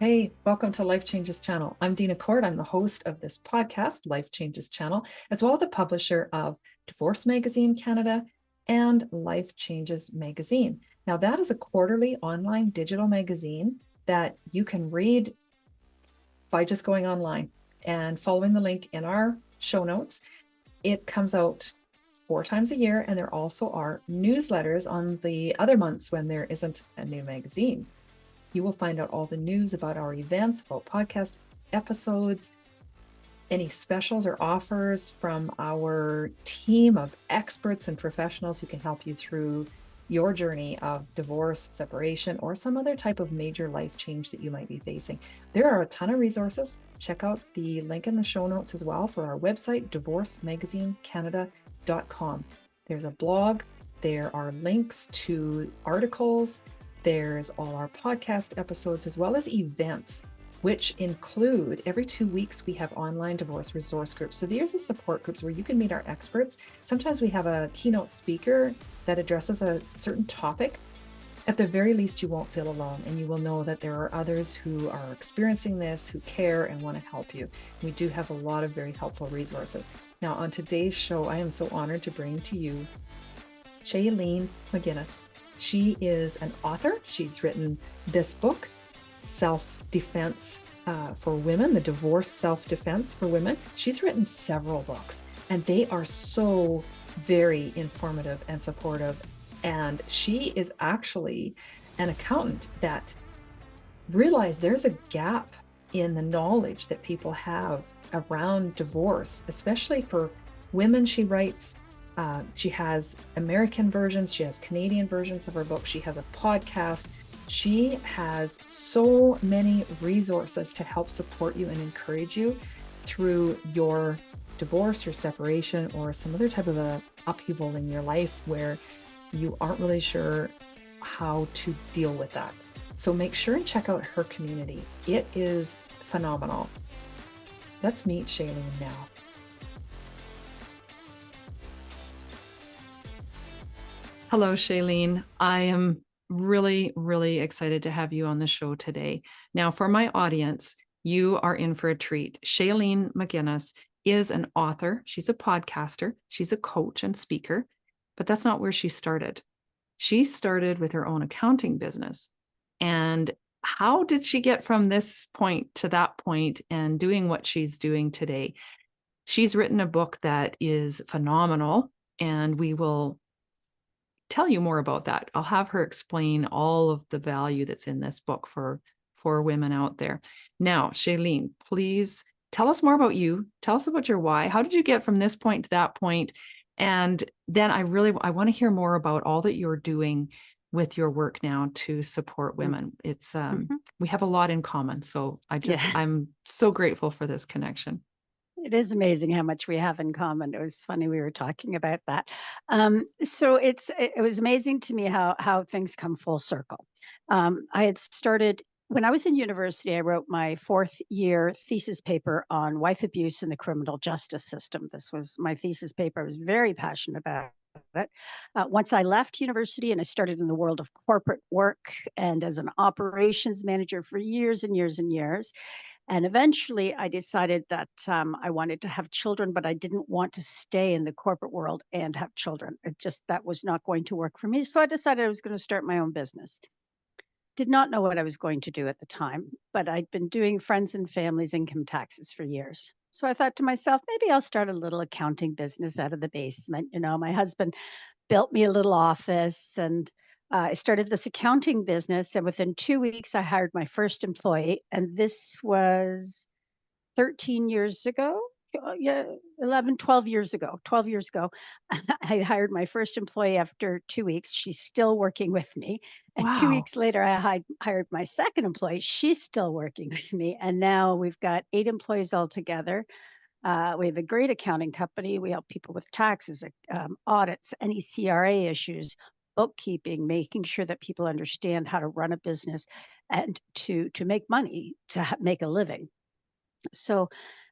Hey, welcome to Life Changes Channel. I'm Dina Cord. I'm the host of this podcast, Life Changes Channel, as well as the publisher of Divorce Magazine Canada and Life Changes Magazine. Now, that is a quarterly online digital magazine that you can read by just going online and following the link in our show notes. It comes out 4 times a year, and there also are newsletters on the other months when there isn't a new magazine. You will find out all the news about our events, about podcast episodes, any specials or offers from our team of experts and professionals who can help you through your journey of divorce, separation, or some other type of major life change that you might be facing. There are a ton of resources. Check out the link in the show notes as well for our website, divorcemagazinecanada.com. There's a blog, there are links to articles, there's all our podcast episodes, as well as events, which include every 2 weeks, we have online divorce resource groups. So these are support groups where you can meet our experts. Sometimes we have a keynote speaker that addresses a certain topic. At the very least, you won't feel alone, and you will know that there are others who are experiencing this, who care and want to help you. We do have a lot of very helpful resources. Now, on today's show, I am so honored to bring to you Shaelene McInnis. She is an author. She's written this book, Self-Defense for Women, the Divorce Self-Defense for Women. She's written several books, and they are so very informative and supportive. And she is actually an accountant that realized there's a gap in the knowledge that people have around divorce, especially for women. She writes, she has American versions, she has Canadian versions of her book, she has a podcast. She has so many resources to help support you and encourage you through your divorce or separation or some other type of a upheaval in your life where you aren't really sure how to deal with that. So make sure and check out her community. It is phenomenal. Let's meet Shaelene now. Hello, Shaelene. I am really excited to have you on the show today. Now, for my audience, you are in for a treat. Shaelene McInnis is an author. She's a podcaster. She's a coach and speaker, but that's not where she started. She started with her own accounting business. And how did she get from this point to that point and doing what she's doing today? She's written a book that is phenomenal, and we will tell you more about that. I'll have her explain all of the value that's in this book for women out there. Now, Shaelene, please tell us more about you. Tell us about your why. How did you get from this point to that point? And then I want to hear more about all that you're doing with your work now to support women. It's we have a lot in common. So I'm so grateful for this connection. It is amazing how much we have in common. It was funny we were talking about that. So it was amazing to me how things come full circle. I had started when I was in university. I wrote my fourth year thesis paper on wife abuse in the criminal justice system. This was my thesis paper. I was very passionate about it. Once I left university and I started in the world of corporate work and as an operations manager for years and years and years. And eventually, I decided that I wanted to have children, but I didn't want to stay in the corporate world and have children. That was not going to work for me. So I decided I was going to start my own business. Did not know what I was going to do at the time, but I'd been doing friends and family's income taxes for years. So I thought to myself, maybe I'll start a little accounting business out of the basement. My husband built me a little office, and I started this accounting business. And within 2 weeks, I hired my first employee. And this was 13 years ago. Yeah, 11, 12 years ago. 12 years ago, I hired my first employee after 2 weeks. She's still working with me. And two Wow. weeks later, I hired my second employee. She's still working with me. And now we've got 8 employees altogether. We have a great accounting company. We help people with taxes, audits, any CRA issues, bookkeeping, making sure that people understand how to run a business and to make money, to make a living. So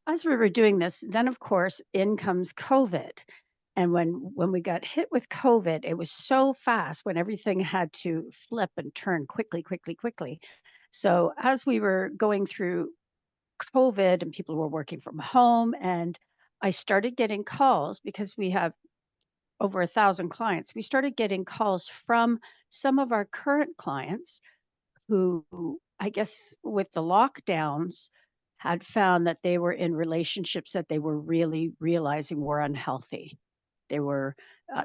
as we were doing this, then of course in comes COVID. And when we got hit with COVID, it was so fast when everything had to flip and turn quickly, quickly, quickly. So as we were going through COVID and people were working from home, and I started getting calls because we have over 1,000 clients. We started getting calls from some of our current clients who, I guess, with the lockdowns, had found that they were in relationships that they were really realizing were unhealthy. They were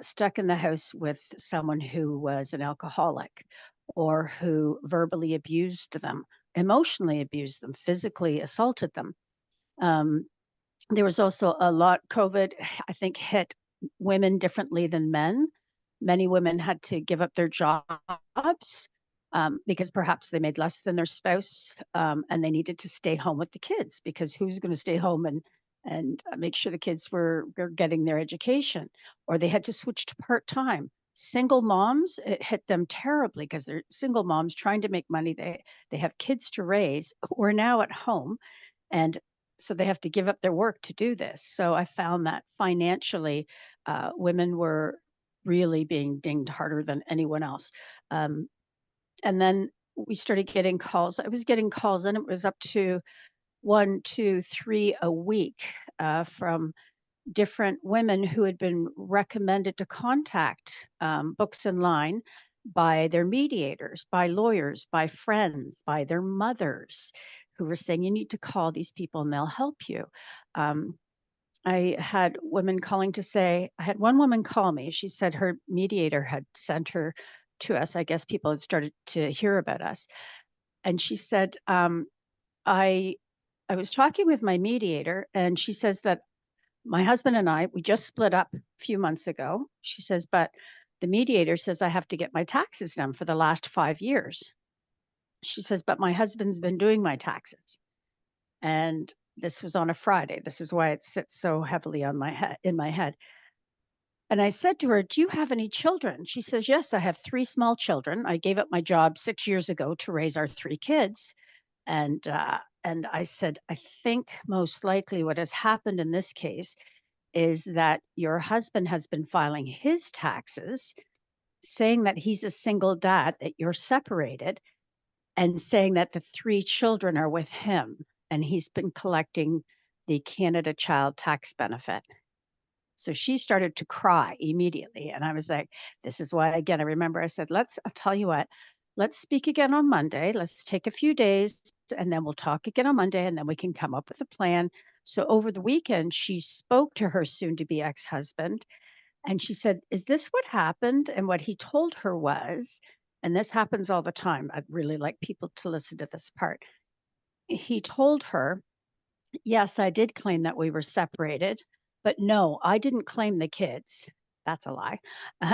stuck in the house with someone who was an alcoholic or who verbally abused them, emotionally abused them, physically assaulted them. Um, there was also a lot COVID, I think, hit women differently than men. Many women had to give up their jobs, because perhaps they made less than their spouse, and they needed to stay home with the kids because who's gonna stay home and make sure the kids were getting their education, or they had to switch to part-time. Single moms, it hit them terribly because 'cause they're single moms trying to make money. They have kids to raise who are now at home, and so they have to give up their work to do this. So I found that financially, women were really being dinged harder than anyone else. Um, and then we started getting calls. I was getting calls, and it was up to one, two, three a week from different women who had been recommended to contact Books in Line by their mediators, by lawyers, by friends, by their mothers who were saying, you need to call these people and they'll help you. Um, I had women calling to say, I had one woman call me. She said her mediator had sent her to us. I guess people had started to hear about us. And she said, I I was talking with my mediator, and she says that my husband and I, we just split up a few months ago. She says, but the mediator says I have to get my taxes done for the last 5 years. She says, but my husband's been doing my taxes. And this was on a Friday. This is why it sits so heavily on my head in my head. And I said to her, do you have any children? She says, yes, I have three small children. I gave up my job 6 years ago to raise our three kids. And I said, I think most likely what has happened in this case is that your husband has been filing his taxes, saying that he's a single dad, that you're separated, and saying that the three children are with him, and he's been collecting the Canada Child Tax Benefit. So she started to cry immediately, and I was like, "This is why." Again, I remember I said, I'll tell you what, let's speak again on Monday. Let's take a few days, and then we'll talk again on Monday, and then we can come up with a plan." So over the weekend, she spoke to her soon-to-be ex-husband, and she said, "Is this what happened?" And what he told her was, and this happens all the time, I'd really like people to listen to this part. He told her, "Yes, I did claim that we were separated, but no, I didn't claim the kids." That's a lie.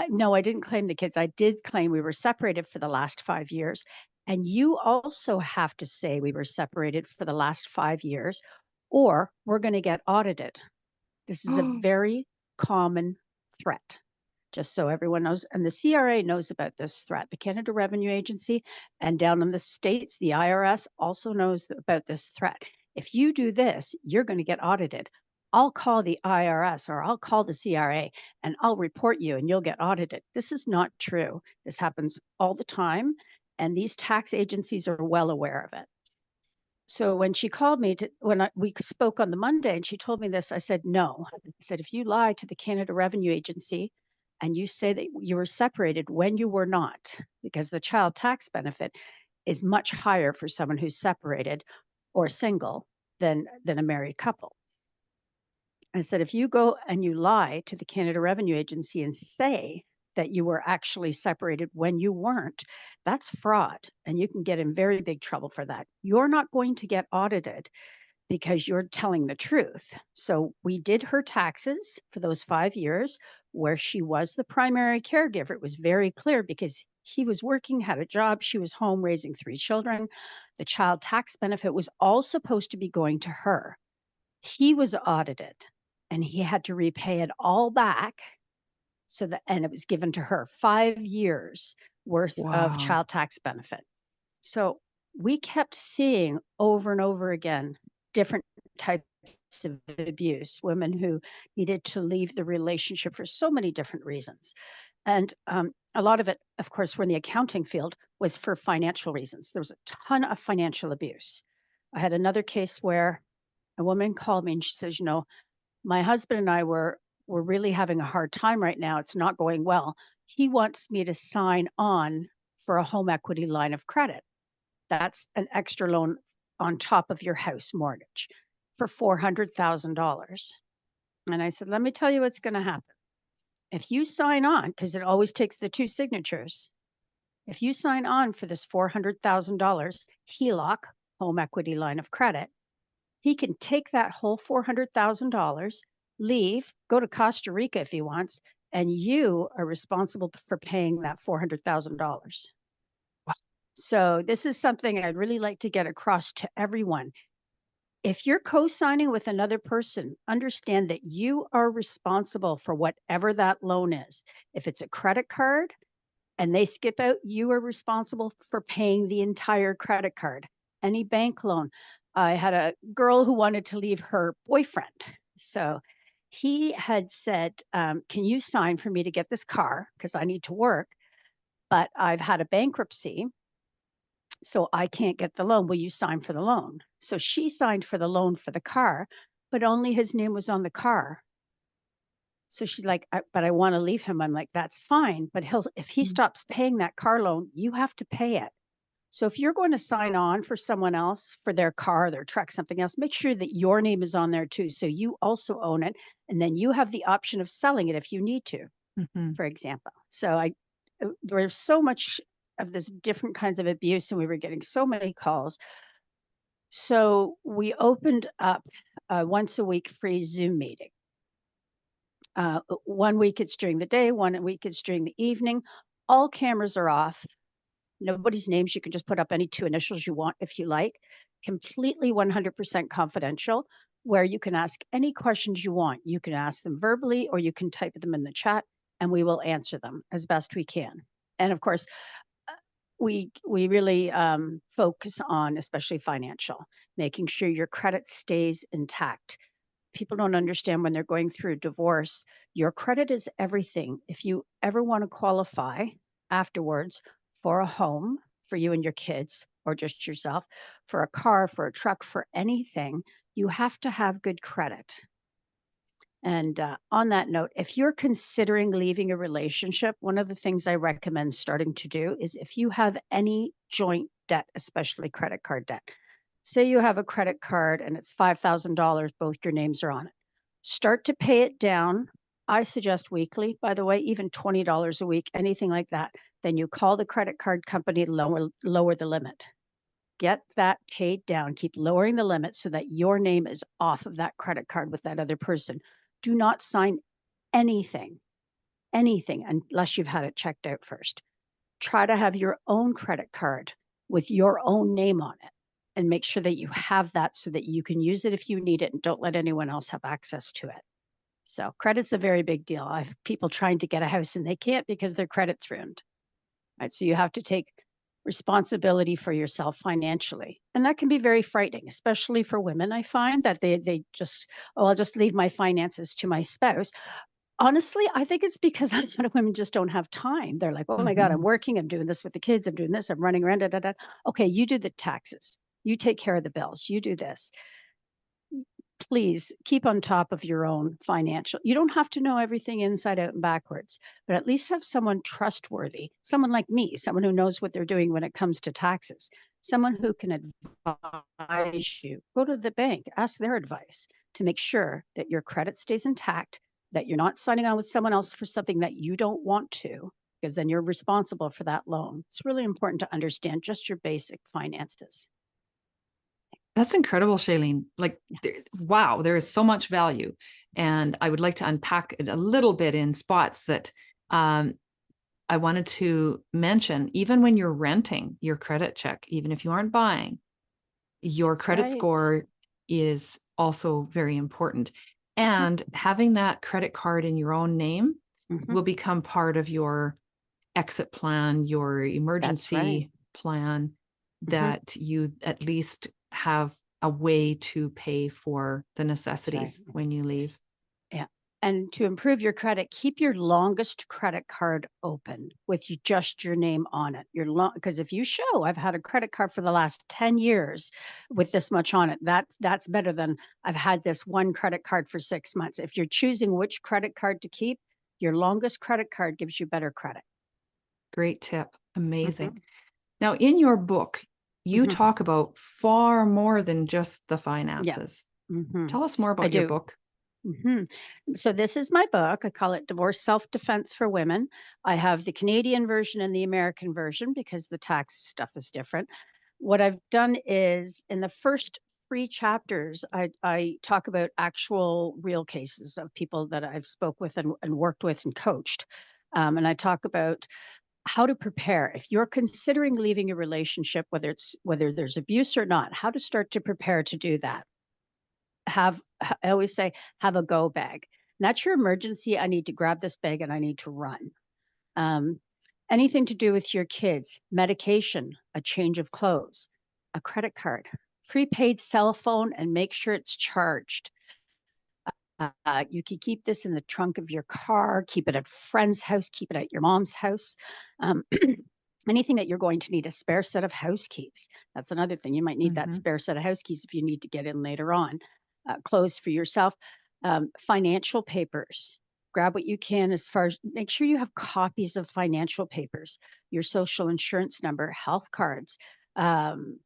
No, I didn't claim the kids. I did claim we were separated for the last 5 years. And you also have to say we were separated for the last 5 years, or we're going to get audited. This is a very common threat, just so everyone knows. And the CRA knows about this threat. The Canada Revenue Agency and down in the States, the IRS also knows about this threat. If you do this, you're going to get audited. I'll call the IRS or I'll call the CRA and I'll report you and you'll get audited. This is not true. This happens all the time. And these tax agencies are well aware of it. So when she called me we spoke on the Monday and she told me this, I said, no. I said, if you lie to the Canada Revenue Agency and you say that you were separated when you were not, because the child tax benefit is much higher for someone who's separated or single than a married couple. I said, if you go and you lie to the Canada Revenue Agency and say that you were actually separated when you weren't, that's fraud. And you can get in very big trouble for that. You're not going to get audited because you're telling the truth. So we did her taxes for those 5 years where she was the primary caregiver. It was very clear because he was working, had a job, she was home raising three children. The child tax benefit was all supposed to be going to her. He was audited and he had to repay it all back. And it was given to her 5 years worth of Wow. child tax benefit. So we kept seeing over and over again different types of abuse, women who needed to leave the relationship for so many different reasons. And a lot of it, of course, were in the accounting field, was for financial reasons. There was a ton of financial abuse. I had another case where a woman called me and she says, my husband and I we're really having a hard time right now. It's not going well. He wants me to sign on for a home equity line of credit. That's an extra loan on top of your house mortgage for $400,000. And I said, let me tell you what's going to happen. If you sign on, because it always takes the two signatures, if you sign on for this $400,000 HELOC, home equity line of credit, he can take that whole $400,000, leave, go to Costa Rica if he wants, and you are responsible for paying that $400,000. So this is something I'd really like to get across to everyone. If you're co-signing with another person, understand that you are responsible for whatever that loan is. If it's a credit card and they skip out, you are responsible for paying the entire credit card. Any bank loan. I had a girl who wanted to leave her boyfriend. So he had said, can you sign for me to get this car? Because I need to work, but I've had a bankruptcy, so I can't get the loan. Will you sign for the loan? So she signed for the loan for the car, but only his name was on the car. So she's like, but I want to leave him. I'm like, that's fine. But if he Mm. stops paying that car loan, you have to pay it. So if you're going to sign on for someone else for their car, their truck, something else, make sure that your name is on there too. So you also own it. And then you have the option of selling it if you need to, Mhm. for example. So there's so much of this different kinds of abuse, and we were getting so many calls. So we opened up a once a week free Zoom meeting. 1 week it's during the day, 1 week it's during the evening. All cameras are off. Nobody's names. You can just put up any two initials you want if you like. Completely 100% confidential, where you can ask any questions you want. You can ask them verbally or you can type them in the chat and we will answer them as best we can. And of course, we really focus on especially financial, making sure your credit stays intact. People don't understand when they're going through a divorce, your credit is everything. If you ever want to qualify afterwards for a home for you and your kids, or just yourself, for a car, for a truck, for anything, you have to have good credit. And on that note, if you're considering leaving a relationship, one of the things I recommend starting to do is if you have any joint debt, especially credit card debt, say you have a credit card and it's $5,000, both your names are on it, start to pay it down. I suggest weekly, by the way, even $20 a week, anything like that. Then you call the credit card company to lower the limit. Get that paid down, keep lowering the limit so that your name is off of that credit card with that other person. Do not sign anything, anything unless you've had it checked out first. Try to have your own credit card with your own name on it and make sure that you have that so that you can use it if you need it and don't let anyone else have access to it. So credit's a very big deal. I have people trying to get a house and they can't because their credit's ruined. Right. So you have to take responsibility for yourself financially. And that can be very frightening, especially for women. I find that they just, oh, I'll just leave my finances to my spouse. Honestly, I think it's because a lot of women just don't have time. They're like, oh my God, I'm Mhm. working, I'm doing this with the kids, I'm doing this, I'm running around, da, da, da. Okay, you do the taxes, you take care of the bills, you do this. Please keep on top of your own financial. You don't have to know everything inside out and backwards, but at least have someone trustworthy, someone like me, someone who knows what they're doing when it comes to taxes, someone who can advise you. Go to the bank, ask their advice to make sure that your credit stays intact, that you're not signing on with someone else for something that you don't want to, because then you're responsible for that loan. It's really important to understand just your basic finances. That's incredible, Shailene. Like, Yeah, wow, there is so much value. And I would like to unpack it a little bit in spots that um, I wanted to mention. Even when you're renting your credit check, even if you aren't buying, your that's credit right. score is also very important. And having that credit card in your own name Hmm. will become part of your exit plan, your That's right. emergency plan, Hmm. that you at least have a way to pay for the That's right. necessities when you leave. Yeah. And to improve your credit, keep your longest credit card open with just your name on it. Because if you show I've had a credit card for the last 10 years with this much on it, that's better than I've had this one credit card for 6 months. If you're choosing which credit card to keep, your longest credit card gives you better credit. Great tip. Amazing. Mhm. Now, in your book, you Mhm. talk about far more than just the Yeah. finances. Mhm. Tell us more I about your do. book. Mhm. So this is my book. I call it Divorce Self-Defense for Women. I have the Canadian version and the American version because the tax stuff is different. What I've done is in the first 3 chapters, I talk about actual real cases of people that I've spoke with and worked with and coached. And I talk about how to prepare if you're considering leaving a relationship, whether there's abuse or not, how to start to prepare to do that. I always say, have a go bag. That's your emergency. I need to grab this bag and I need to run. Um, Anything to do with your kids, medication, a change of clothes, a credit card, prepaid cell phone, and make sure it's charged. You can keep this in the trunk of your car, keep it at a friend's house, keep it at your mom's house. Um, anything that you're going to need a spare set of house keys. That's another thing. You might need that Mhm. spare set of house keys if you need to get in later on. Clothes for yourself, financial papers. Grab what you can as far as make sure you have copies of financial papers, your social insurance number, health cards. Um,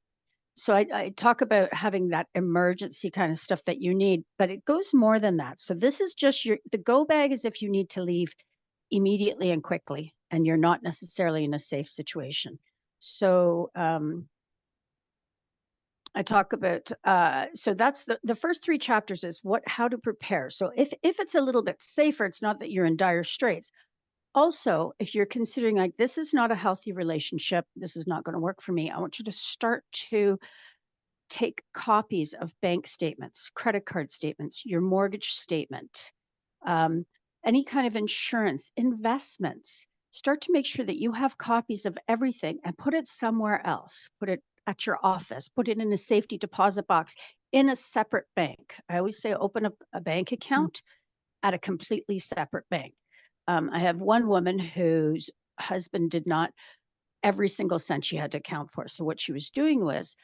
so I talk about having that emergency kind of stuff that you need, but it goes more than that. So this is just the go bag is if you need to leave immediately and quickly, and you're not necessarily in a safe situation. So I talk about so that's the first 3 chapters is how to prepare. So if it's a little bit safer, it's not that you're in dire straits. Also, if you're considering like this is not a healthy relationship, this is not going to work for me, I want you to start to take copies of bank statements, credit card statements, your mortgage statement, um, any kind of insurance, investments. Start to make sure that you have copies of everything and put it somewhere else. Put it at your office, put it in a safety deposit box in a separate bank. I always say open up a bank Mm. account at a completely separate bank. I have one woman whose husband did not every single cent she had to account for. So what she was doing was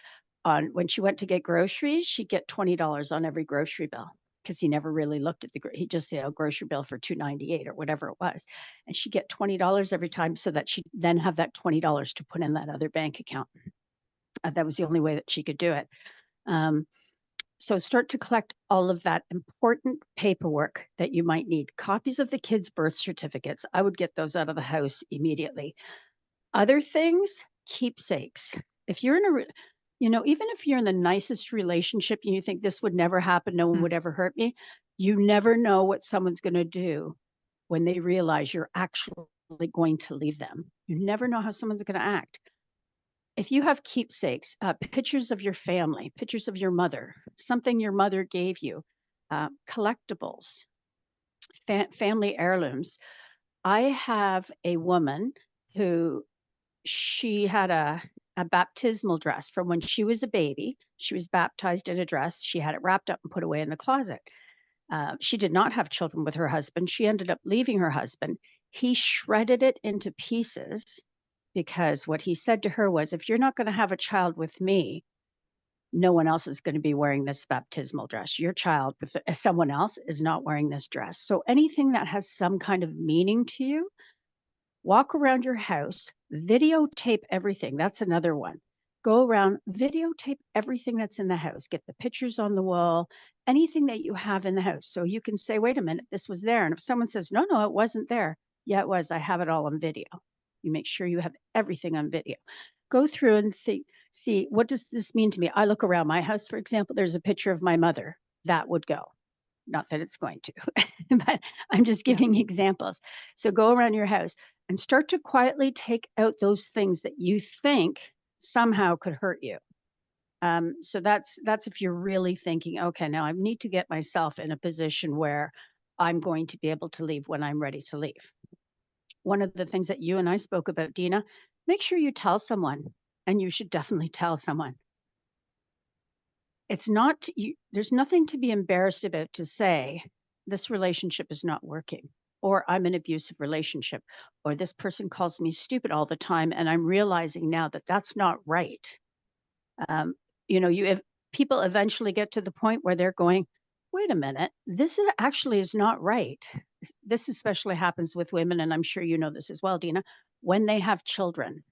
on when she went to get groceries, she'd get $20 on every grocery bill because he never really looked at he just say a grocery bill for 2.98 or whatever it was, and she'd get $20 every time so that she'd then have that $20 to put in that other bank account. That was the only way that she could do it. Um, so start to collect all of that important paperwork that you might need. Copies of the kids' birth certificates. I would get those out of the house immediately. Other things, keepsakes. If you're in even if you're in the nicest relationship and you think this would never happen, no one Mm. would ever hurt me, you never know what someone's going to do when they realize you're actually going to leave them. You never know how someone's going to act. If you have keepsakes, pictures of your family, pictures of your mother, something your mother gave you, collectibles, family heirlooms. I have a woman who she had a baptismal dress from when she was a baby. She was baptized in a dress. She had it wrapped up and put away in the closet. She did not have children with her husband. She ended up leaving her husband. He shredded it into pieces because what he said to her was, if you're not going to have a child with me, no one else is going to be wearing this baptismal dress. Your child with someone else is not wearing this dress. So anything that has some kind of meaning to you, walk around your house, videotape everything. That's another one. Go around, videotape everything that's in the house. Get the pictures on the wall, anything that you have in the house. So you can say, wait a minute, this was there. And if someone says, no, no, it wasn't there. Yeah, it was. I have it all on video. You make sure you have everything on video. Go through and see what does this mean to me? I look around my house, for example, there's a picture of my mother. That would go. Not that it's going to, but I'm just Yeah. giving examples. So go around your house and start to quietly take out those things that you think somehow could hurt you. So that's if you're really thinking, okay, now I need to get myself in a position where I'm going to be able to leave when I'm ready to leave. One of the things that you and I spoke about, Dina, make sure you tell someone, and you should definitely tell someone. It's not you, there's nothing to be embarrassed about to say this relationship is not working, or I'm in an abusive relationship, or this person calls me stupid all the time, and I'm realizing now that that's not right. Um, you if people eventually get to the point where they're going, "Wait a minute, this actually is not right." This especially happens with women, and I'm sure you know this as well, Dina, when they have children.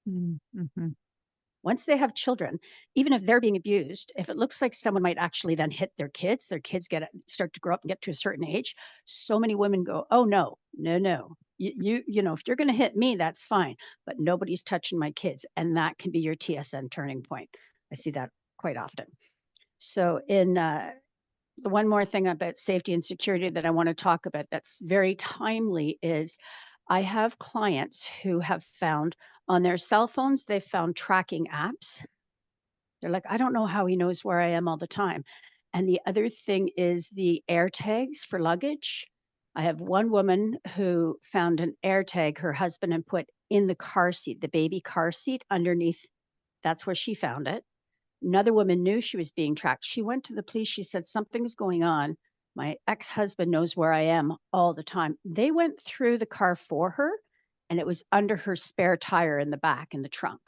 Mm-hmm. Once they have children, even if they're being abused, if it looks like someone might actually then hit their kids start to grow up and get to a certain age, so many women go, "Oh no, no, no. If you're going to hit me, that's fine, but nobody's touching my kids," and that can be your TSN turning point. I see that quite often. So, in the one more thing about safety and security that I want to talk about that's very timely is I have clients who have found on their cell phones, they've found tracking apps. They're like, I don't know how he knows where I am all the time. And the other thing is the air tags for luggage. I have one woman who found an air tag her husband had put in the car seat, the baby car seat underneath. That's where she found it. Another woman knew she was being tracked. She went to the police. She said, "Something's going on. My ex husband knows where I am all the time." They went through the car for her, and it was under her spare tire in the back in the trunk.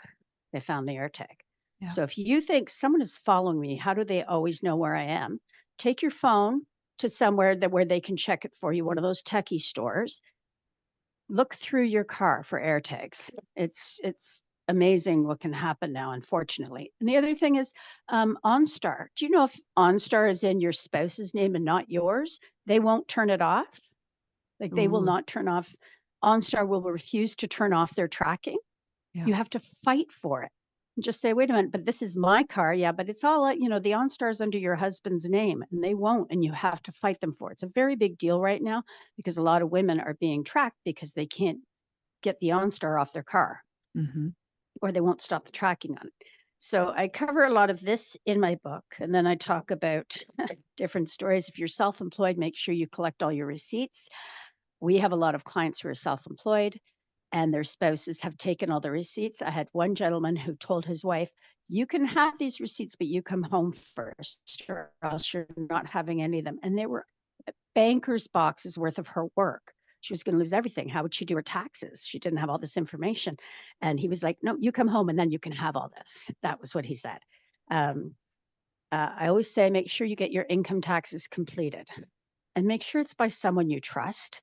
They found the air tag. Yeah. So if you think someone is following me, how do they always know where I am? Take your phone to somewhere where they can check it for you, one of those techie stores. Look through your car for air tags. It's amazing what can happen now, unfortunately. And the other thing is, OnStar. Do you know if OnStar is in your spouse's name and not yours, they won't turn it off? Like, they will Ooh, not turn off OnStar will refuse to turn off their tracking. yeah. You have to fight for it. And just say, "Wait a minute, but this is my car." "Yeah, but it's all, the OnStar is under your husband's name," and they won't, and you have to fight them for it. It's a very big deal right now because a lot of women are being tracked because they can't get the OnStar off their car, Mm-hmm. or they won't stop the tracking on it. So I cover a lot of this in my book, and then I talk about different stories. If you're self-employed, make sure you collect all your receipts. We have a lot of clients who are self-employed and their spouses have taken all the receipts. I had one gentleman who told his wife, "You can have these receipts, but you come home first, or else you're not having any of them." And they were banker's boxes worth of her work. She was going to lose everything. How would she do her taxes? She didn't have all this information. And he was like, "No, you come home and then you can have all this." That was what he said. Um, I always say, make sure you get your income taxes completed and make sure it's by someone you trust.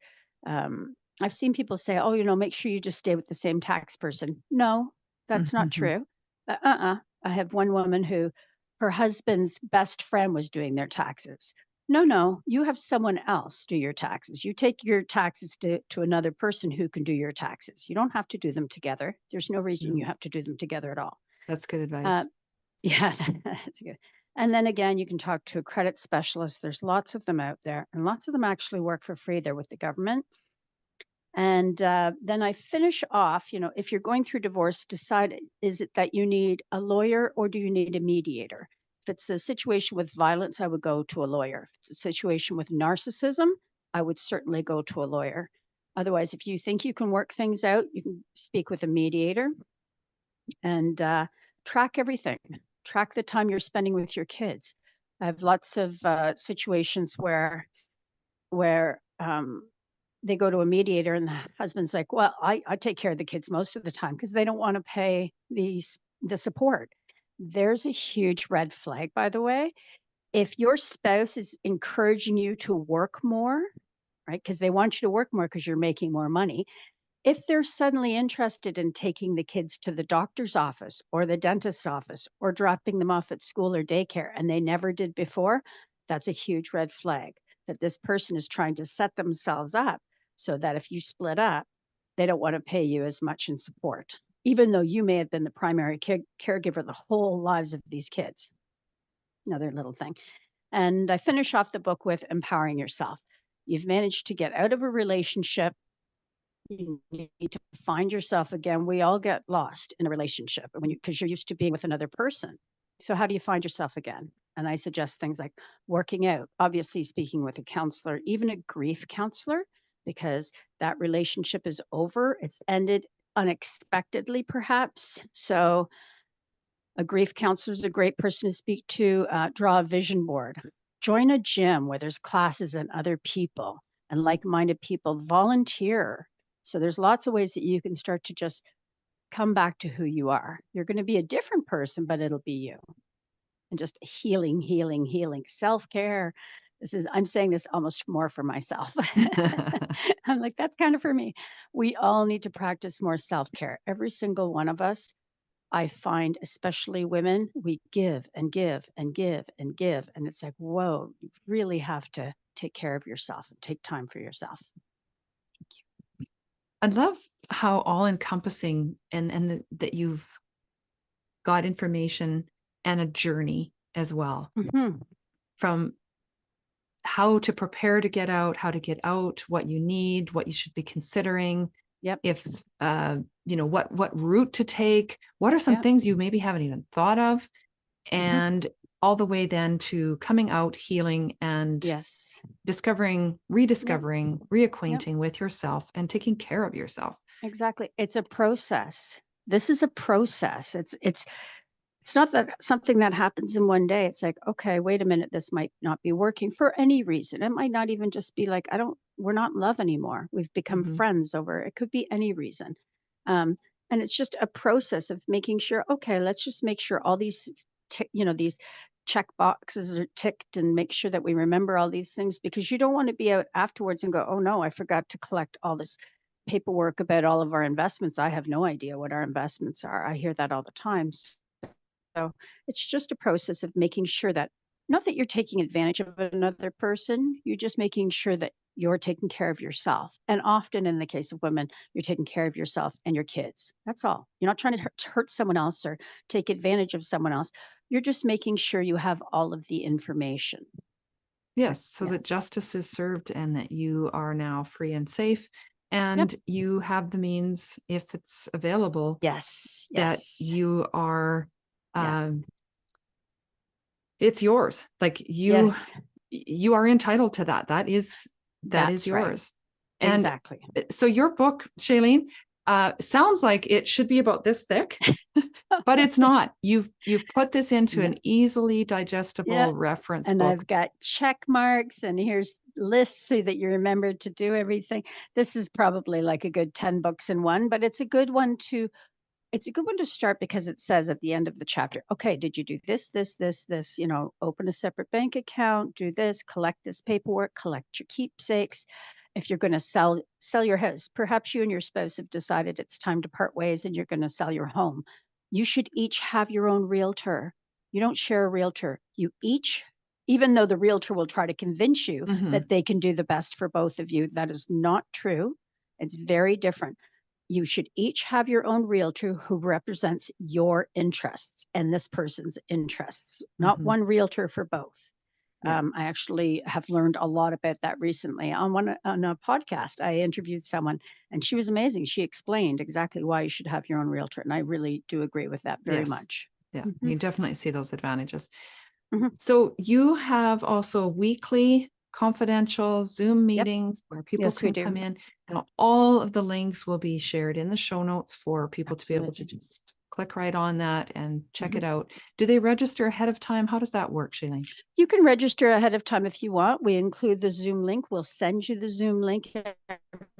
I've seen people say, "Oh, make sure you just stay with the same tax person." No, that's not Mm-hmm. true. I have one woman who her husband's best friend was doing their taxes. No, no, you have someone else do your taxes. You take your taxes to another person who can do your taxes. You don't have to do them together. There's no reason you No, have to do them together at all. that's good Uh, advice. yeah, that's good. And then again, you can talk to a credit specialist. There's lots of them out there, and lots of them actually work for free. They're with the government. And then I finish off, if you're going through divorce, decide, is it that you need a lawyer or do you need a mediator? If it's a situation with violence, I would go to a lawyer. If it's a situation with narcissism, I would certainly go to a lawyer. Otherwise, if you think you can work things out, you can speak with a mediator and track everything. Track the time you're spending with your kids. I have lots of situations where they go to a mediator and the husband's like, "Well, I take care of the kids most of the time," because they don't want to pay the support. There's a huge red flag, by the way. If your spouse is encouraging you to work more, right? Because they want you to work more because you're making more money. If they're suddenly interested in taking the kids to the doctor's office or the dentist's office or dropping them off at school or daycare and they never did before, that's a huge red flag that this person is trying to set themselves up so that if you split up, they don't want to pay you as much in support, even though you may have been the primary caregiver the whole lives of these kids. Another little thing. And I finish off the book with empowering yourself. You've managed to get out of a relationship. You need to find yourself again. We all get lost in a relationship because you're used to being with another person. So how do you find yourself again? And I suggest things like working out, obviously speaking with a counselor, even a grief counselor, because that relationship is over. It's ended unexpectedly, perhaps. So a grief counselor is a great person to speak to. Draw a vision board. join a gym where there's classes and other people and like-minded people, volunteer. So there's lots of ways that you can start to just come back to who you are. You're going to be a different person, but it'll be you. And just healing, healing, healing, self-care. I'm saying this almost more for myself. I'm like, that's kind of for me. We all need to practice more self-care. Every single one of us, I find, especially women, we give and give and give and give. And it's like, whoa, you really have to take care of yourself and take time for yourself. I love how all encompassing that you've got information and a journey as well, Hmm. from how to prepare to get out, how to get out, what you need, what you should be considering, Yep. if what route to take, what are some Yep. things you maybe haven't even thought of, Hmm. and all the way then to coming out, healing, and Yes. discovering, Yep. rediscovering, Yep. reacquainting with yourself and taking care of yourself. Exactly. It's a process. This is a process. It's not that something that happens in one day. It's like, okay, wait a minute, this might not be working for any reason. It might not even just be like, we're not in love anymore. We've become Mhm. friends over, it could be any reason. Um, and it's just a process of making sure, okay, let's just make sure all these, these check boxes are ticked and make sure that we remember all these things, because you don't want to be out afterwards and go, oh no, I forgot to collect all this paperwork about all of our investments. I have no idea what our investments are. I hear that all the time. So it's just a process of making sure that, not that you're taking advantage of another person, you're just making sure that you're taking care of yourself. And often in the case of women, you're taking care of yourself and your kids. That's all. You're not trying to hurt someone else or take advantage of someone else. You're just making sure you have all of the information. Yes, so Yeah. that justice is served and that you are now free and safe, Yep. and you have the means, if it's available, Yes. that Yes. you are, Yeah. um, it's yours. Like Yes. you are entitled to that. That is That's right. yours. And Exactly. so your book, Shaelene, sounds like it should be about this thick, but it's not. You've put this into No. an easily Yeah. digestible reference And book. I've got check marks, and here's lists so that you remember to do everything. This is probably like a good 10 books in one, but it's a good one to start, because it says at the end of the chapter, okay, did you do this, this, this, open a separate bank account, do this, collect this paperwork, collect your keepsakes. If you're going to sell your house, perhaps you and your spouse have decided it's time to part ways and you're going to sell your home. You should each have your own realtor. You don't share a realtor. You each, even though the realtor will try to convince you Mhm, that they can do the best for both of you, that is not true. It's very different. You should each have your own realtor who represents your interests and this person's interests, not mhm. one realtor for both. Yeah. I actually have learned a lot about that recently on a podcast. I interviewed someone, and she was amazing. She explained exactly why you should have your own realtor, and I really do agree with that very Yes. much. Yeah. Hmm. You definitely see those advantages. Hmm. So you have also weekly confidential Zoom Yep. meetings where people Yes, we can come do. in, and all of the links will be shared in the show notes for people to be able to Absolutely. just click right on that and check Mhm. it out. Do they register ahead of time? How does that work, Shailene? You can register ahead of time if you want. We include the Zoom link. We'll send you the Zoom link.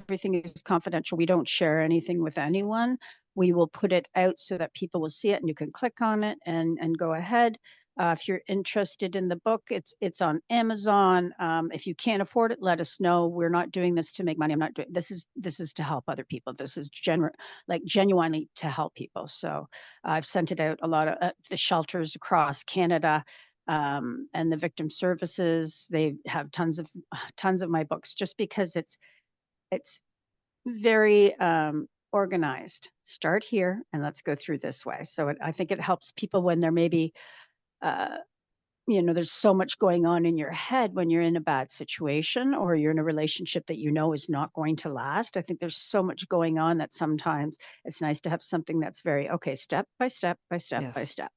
Everything is confidential. We don't share anything with anyone. We will put it out so that people will see it and you can click on it and go ahead. If you're interested in the book, it's on Amazon. If you can't afford it, let us know. We're not doing this to make money. I'm not doing this is to help other people. This is genuinely to help people. So I've sent it out a lot of the shelters across Canada, and the victim services. They have tons of my books, just because it's very organized. Start here and let's go through this way. So I think it helps people when they're maybe uh, there's so much going on in your head when you're in a bad situation, or you're in a relationship that is not going to last. I think there's so much going on that sometimes it's nice to have something that's very, okay, step by step by step by Yes. step.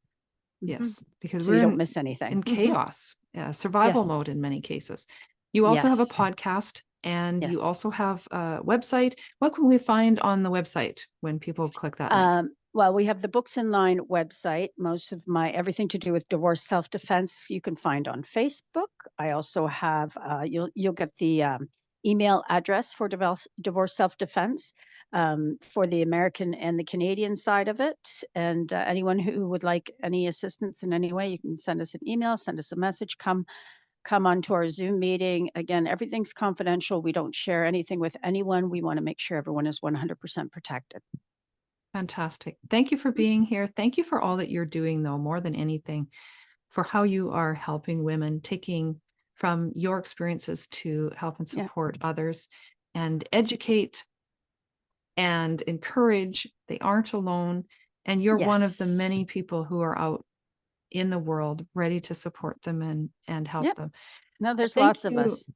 Mhm. Yes, because So you we're don't miss anything. in chaos, survival Yes. mode in many cases. You also have a Yes. podcast, and you Yes. also have a website. What can we find on the website when people click that link? Well, we have the Books in Line website. Most of my everything to do with divorce self-defense you can find on Facebook. I also have you'll get the email address for divorce self-defense for the American and the Canadian side of it. And anyone who would like any assistance in any way, you can send us an email, send us a message, come onto our Zoom meeting. Again, everything's confidential. We don't share anything with anyone. We want to make sure everyone is 100% protected. Fantastic. Thank you for being here. Thank you for all that you're doing, though, more than anything, for how you are helping women, taking from your experiences to help and Yeah. support others and educate and encourage. They aren't alone. And you're one of the Yes. many people who are out in the world ready to support them and help Yep. them. No, I there's thank lots of you. us.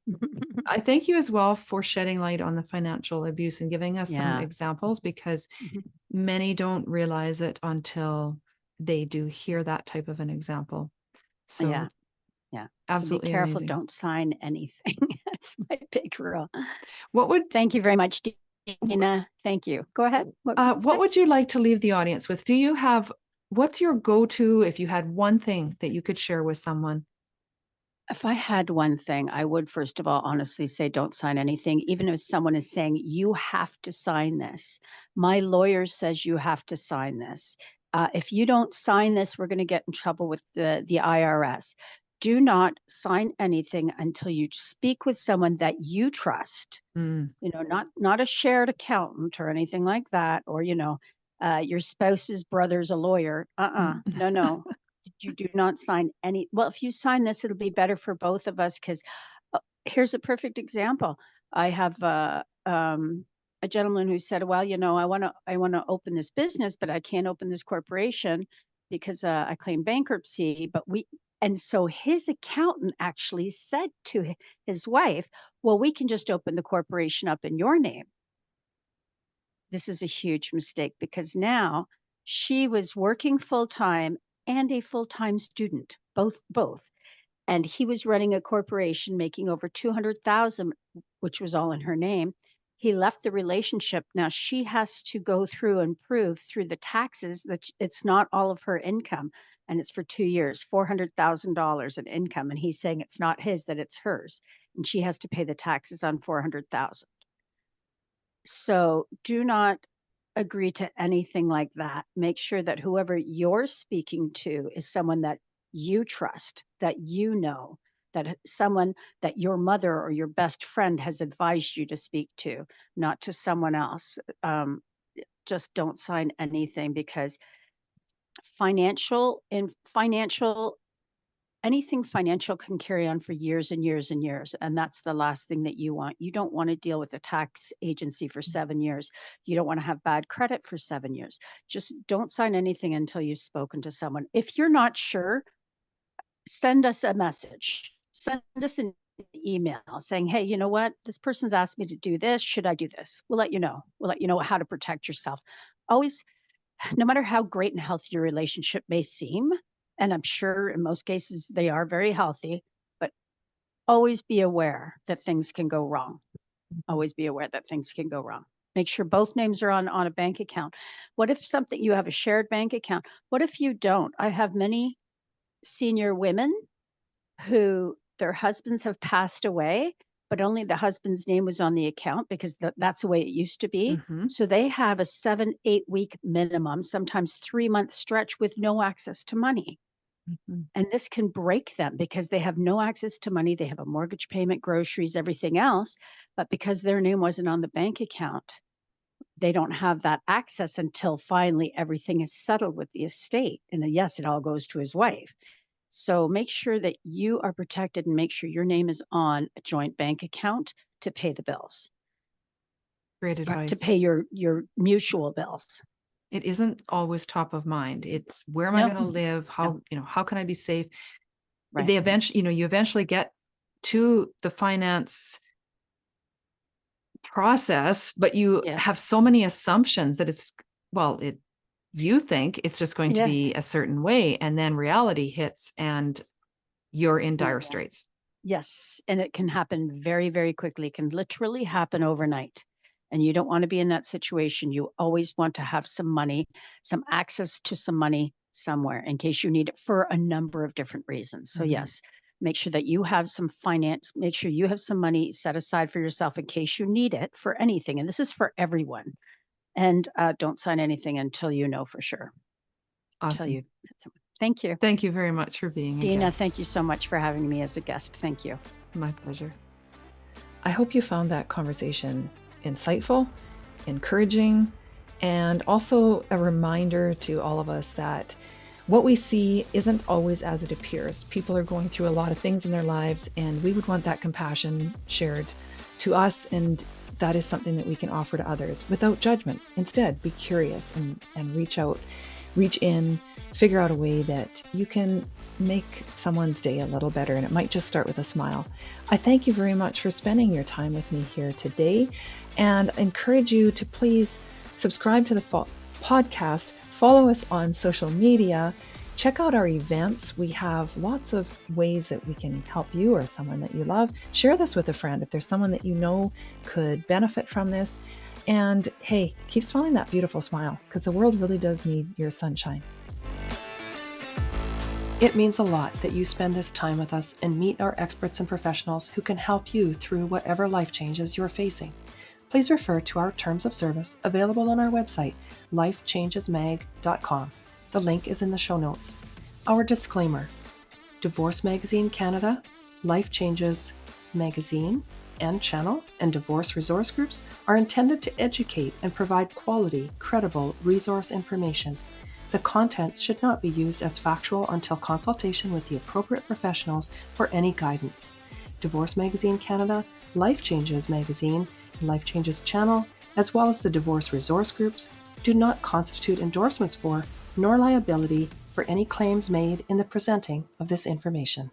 I thank you as well for shedding light on the financial abuse and giving us some Yeah. examples, because Mhm. many don't realize it until they do hear that type of an example. So Yeah. Yeah. So be absolutely careful. amazing. Don't sign anything. That's my big rule. What would Thank you very much, Dina. Thank you. Go ahead. What were you going to what say? would you like to leave the audience with? Do you have what's your go-to if you had one thing that you could share with someone? If I had one thing, I would first of all honestly say don't sign anything, even if someone is saying you have to sign this. My lawyer says you have to sign this. If you don't sign this, we're going to get in trouble with the IRS. Do not sign anything until you speak with someone that you trust. Mm, Not a shared accountant or anything like that, or your spouse's brother's a lawyer. mm. No, no. You do not sign any. Well, if you sign this, it'll be better for both of us. Because here's a perfect example. I have a gentleman who said, "Well, I want to open this business, but I can't open this corporation because I claim bankruptcy." And so his accountant actually said to his wife, "Well, we can just open the corporation up in your name." This is a huge mistake because now she was working full time and a full time student, both. And he was running a corporation making over 200,000, which was all in her name. He left the relationship. Now she has to go through and prove through the taxes that it's not all of her income. And it's for 2 years, $400,000 in income. And he's saying it's not his, that it's hers. And she has to pay the taxes on 400,000. So do not agree to anything like that. Make sure that whoever you're speaking to is someone that you trust, that someone that your mother or your best friend has advised you to speak to, not to someone else. Just don't sign anything because financial anything financial can carry on for years and years and years. And that's the last thing that you want. You don't want to deal with a tax agency for 7 years. You don't want to have bad credit for 7 years. Just don't sign anything until you've spoken to someone. If you're not sure, send us a message. Send us an email saying, hey, you know what? This person's asked me to do this. Should I do this? We'll let you know. We'll let you know how to protect yourself. Always, no matter how great and healthy your relationship may seem, and I'm sure in most cases they are very healthy, but always be aware that things can go wrong. Always be aware that things can go wrong. Make sure both names are on a bank account. What if you have a shared bank account? What if you don't? I have many senior women who their husbands have passed away, but only the husband's name was on the account because that's the way it used to be. Mhm, So they have a 7, 8 week minimum, sometimes 3 month stretch with no access to money. mhm. And this can break them because they have no access to money. They have a mortgage payment, groceries, everything else. But because their name wasn't on the bank account, they don't have that access until finally everything is settled with the estate. And then, yes, it all goes to his wife. So make sure that you are protected and make sure your name is on a joint bank account to pay the bills, Great or to advice. pay your mutual bills. It isn't always top of mind. It's where am I No, going to live? no, How can I be safe? right. You eventually get to the finance process, but you have Yes. so many assumptions that you think it's just going to Yes. be a certain way, and then reality hits and you're in Oh, dire yeah. straits. Yes. And it can happen very, very quickly. It can literally happen overnight. and you don't want to be in that situation, you always want to have some money, some access to some money somewhere in case you need it for a number of different reasons. So, Mhm. yes, make sure that you have some finance, make sure you have some money set aside for yourself in case you need it for anything. And this is for everyone. And don't sign anything until you know for sure. Until Awesome. you. Thank you. Thank you very much for being a Dina, guest. thank you so much for having me as a guest. Thank you. My pleasure. I hope you found that conversation insightful, encouraging, and also a reminder to all of us that what we see isn't always as it appears. People are going through a lot of things in their lives, and we would want that compassion shared to us. And that is something that we can offer to others without judgment. Instead, be curious and reach out, reach in, figure out a way that you can make someone's day a little better. And it might just start with a smile. I thank you very much for spending your time with me here today, and encourage you to please subscribe to the podcast, follow us on social media, check out our events. We have lots of ways that we can help you or someone that you love. Share this with a friend if there's someone that you know could benefit from this. And hey, keep smiling that beautiful smile, because the world really does need your sunshine. It means a lot that you spend this time with us and meet our experts and professionals who can help you through whatever life changes you're facing. Please refer to our terms of service available on our website, lifechangesmag.com. The link is in the show notes. Our disclaimer: Divorce Magazine Canada, Life Changes Magazine and channel, and divorce resource groups are intended to educate and provide quality, credible resource information. The contents should not be used as factual until consultation with the appropriate professionals for any guidance. Divorce Magazine Canada, Life Changes Magazine, and Life Changes channel, as well as the divorce resource groups, do not constitute endorsements for, nor liability for any claims made in the presenting of this information.